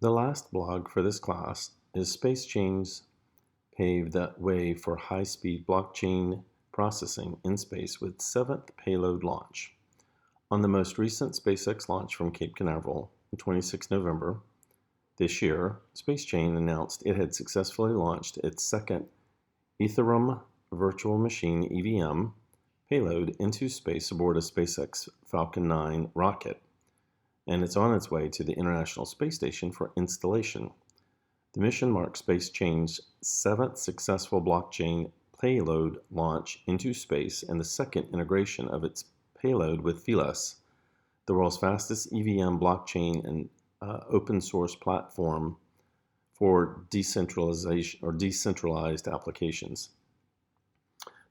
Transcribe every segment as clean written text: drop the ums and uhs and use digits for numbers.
The last blog for this class is SpaceChain's paved the way for high-speed blockchain processing in space with 7th payload launch. On the most recent SpaceX launch from Cape Canaveral on 26 November this year, SpaceChain announced it had successfully launched its second Ethereum Virtual Machine (EVM) payload into space aboard a SpaceX Falcon 9 rocket, and it's on its way to the International Space Station for installation. The mission marks SpaceChain's 7th successful blockchain payload launch into space and the second integration of its payload with Velas, the world's fastest EVM blockchain and open source platform for decentralization or decentralized applications.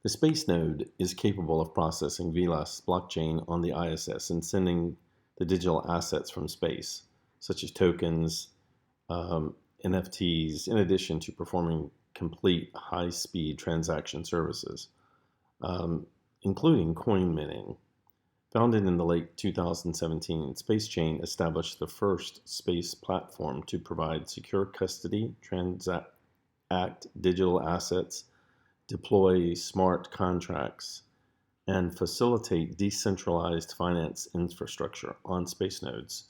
The space node is capable of processing Velas blockchain on the ISS and sending the digital assets from space, such as tokens, NFTs, in addition to performing complete high-speed transaction services, including coin minting. Founded in the late 2017, SpaceChain established the first space platform to provide secure custody, transact digital assets, deploy smart contracts, and facilitate decentralized finance infrastructure on space nodes.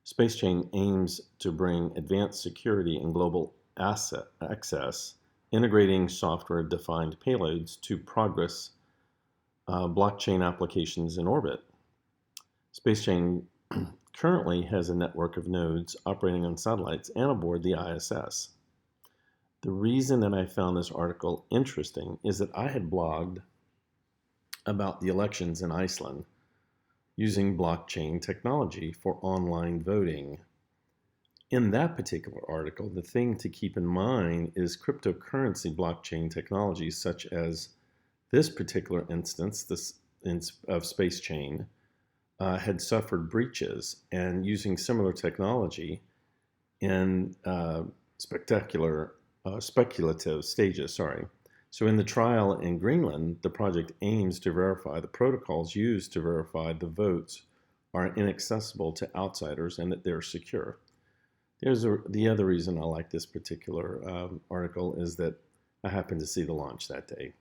SpaceChain aims to bring advanced security and global asset access, integrating software-defined payloads to progress blockchain applications in orbit. SpaceChain currently has a network of nodes operating on satellites and aboard the ISS. The reason that I found this article interesting is that I had blogged about the elections in Iceland using blockchain technology for online voting. In that particular article, the thing to keep in mind is cryptocurrency blockchain technologies such as this particular instance of SpaceChain had suffered breaches, and using similar technology in speculative stages. So in the trial in Greenland, the project aims to verify the protocols used to verify the votes are inaccessible to outsiders and that they're secure. The other reason I like this particular article is that I happened to see the launch that day.